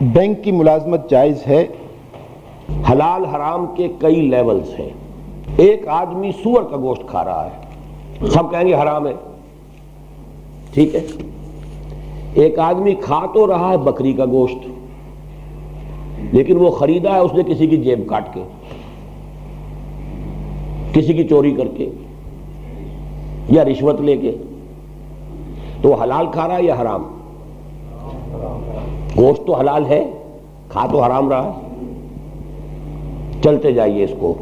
Bank کی ملازمت جائز ہے؟ حلال حرام کے کئی لیولز ہیں۔ ایک آدمی سور کا گوشت کھا رہا ہے، سب کہیں گے حرام ہے، ٹھیک ہے۔ ایک آدمی کھا تو رہا ہے بکری کا گوشت، لیکن وہ خریدا ہے اس نے کسی کی جیب کاٹ کے، کسی کی چوری کر کے یا رشوت لے کے، تو وہ حلال کھا رہا ہے یا حرام؟ گوشت تو حلال ہے، کھا تو حرام رہا ہے۔ چلتے جائیے اس کو۔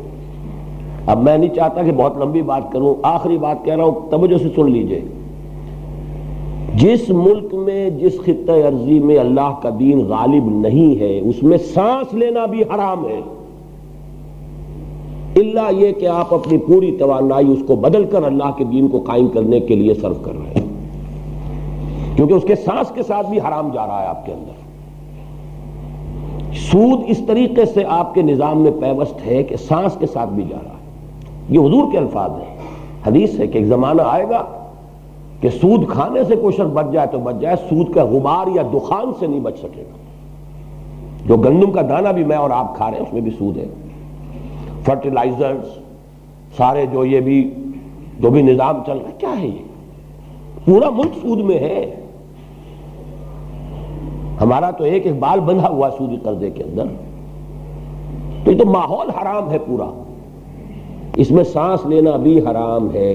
اب میں نہیں چاہتا کہ بہت لمبی بات کروں، آخری بات کہہ رہا ہوں، توجہ سے سن لیجئے۔ جس ملک میں، جس خطہ ارضی میں اللہ کا دین غالب نہیں ہے، اس میں سانس لینا بھی حرام ہے، الا یہ کہ آپ اپنی پوری توانائی اس کو بدل کر اللہ کے دین کو قائم کرنے کے لیے صرف کر رہے ہیں، کیونکہ اس کے سانس کے ساتھ بھی حرام جا رہا ہے آپ کے اندر۔ سود اس طریقے سے آپ کے نظام میں پیوست ہے کہ سانس کے ساتھ بھی جا رہا ہے۔ یہ حضور کے الفاظ ہیں، حدیث ہے کہ ایک زمانہ آئے گا کہ سود کھانے سے کوئی شخص بچ جائے تو بچ جائے، سود کا غبار یا دخان سے نہیں بچ سکے گا۔ جو گندم کا دانہ بھی میں اور آپ کھا رہے ہیں اس میں بھی سود ہے، فرٹیلائزرز سارے جو بھی نظام چل رہا ہے، کیا ہے یہ؟ پورا ملک سود میں ہے۔ ہمارا تو ایک بال بندھا ہوا سودی قرضے کے اندر، تو یہ تو ماحول حرام ہے پورا، اس میں سانس لینا بھی حرام ہے،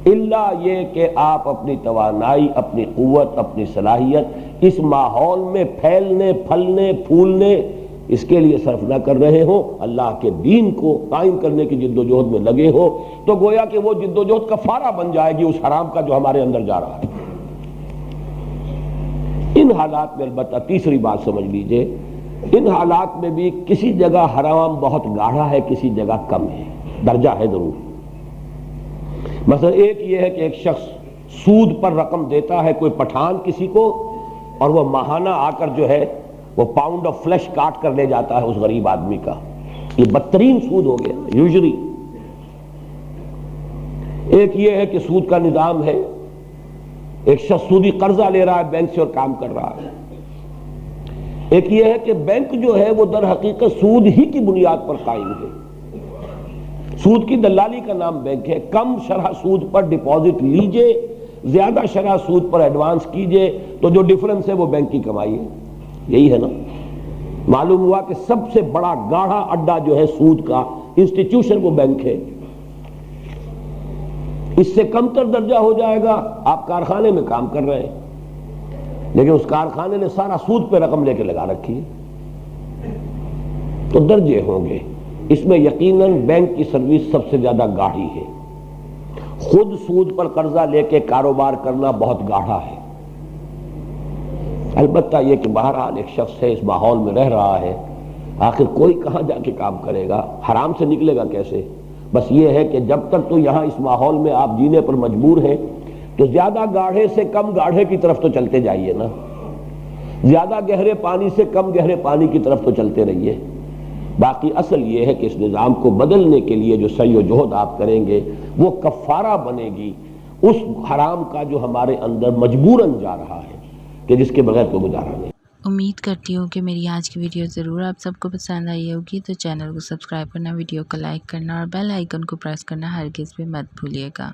الا یہ کہ آپ اپنی توانائی، اپنی قوت، اپنی صلاحیت اس ماحول میں پھیلنے، پھلنے، پھولنے، اس کے لیے صرف نہ کر رہے ہو، اللہ کے دین کو قائم کرنے کی جد و جہد میں لگے ہو، تو گویا کہ وہ جد و جہد کفارہ بن جائے گی اس حرام کا جو ہمارے اندر جا رہا ہے۔ ان حالات میں البتہ تیسری بات سمجھ لیجئے، ان حالات میں بھی کسی جگہ حرام بہت گاڑھا ہے، کسی جگہ کم ہے، درجہ ہے ضرور۔ مثلا ایک یہ ہے کہ ایک شخص سود پر رقم دیتا ہے کوئی پٹھان کسی کو، اور وہ ماہانہ آ کر جو ہے وہ پاؤنڈ آف فلیش کاٹ کر لے جاتا ہے اس غریب آدمی کا، یہ بدترین سود ہو گیا یوزری۔ ایک یہ ہے کہ سود کا نظام ہے، ایک شخص سودی قرضہ لے رہا ہے بینک سے اور کام کر رہا ہے۔ ایک یہ ہے کہ بینک جو ہے وہ در حقیقت سود ہی کی بنیاد پر قائم ہے، سود کی دلالی کا نام بینک ہے، کم شرح سود پر ڈپازٹ لیجئے، زیادہ شرح سود پر ایڈوانس کیجئے، تو جو ڈیفرنس ہے وہ بینک کی کمائی ہے، یہی ہے نا۔ معلوم ہوا کہ سب سے بڑا گاڑھا اڈا جو ہے سود کا انسٹیٹیوشن وہ بینک ہے۔ اس سے کم تر درجہ ہو جائے گا، آپ کارخانے میں کام کر رہے ہیں، لیکن اس کارخانے نے سارا سود پہ رقم لے کے لگا رکھی ہے، تو درجے ہوں گے۔ اس میں یقیناً بینک کی سروس سب سے زیادہ گاڑھی ہے، خود سود پر قرضہ لے کے کاروبار کرنا بہت گاڑھا ہے۔ البتہ یہ کہ بہرحال ایک شخص ہے، اس ماحول میں رہ رہا ہے، آخر کوئی کہاں جا کے کام کرے گا، حرام سے نکلے گا کیسے؟ بس یہ ہے کہ جب تک تو یہاں اس ماحول میں آپ جینے پر مجبور ہیں، تو زیادہ گاڑھے سے کم گاڑھے کی طرف تو چلتے جائیے نا، زیادہ گہرے پانی سے کم گہرے پانی کی طرف تو چلتے رہیے۔ باقی اصل یہ ہے کہ اس نظام کو بدلنے کے لیے جو سعی و جہد آپ کریں گے وہ کفارہ بنے گی اس حرام کا جو ہمارے اندر مجبوراً جا رہا ہے، کہ جس کے بغیر کوئی گزارا نہیں۔ امید کرتی ہوں کہ میری آج کی ویڈیو ضرور آپ سب کو پسند آئی ہوگی، تو چینل کو سبسکرائب کرنا، ویڈیو کو لائک کرنا اور بیل آئیکن کو پریس کرنا ہرگز بھی مت بھولیے گا۔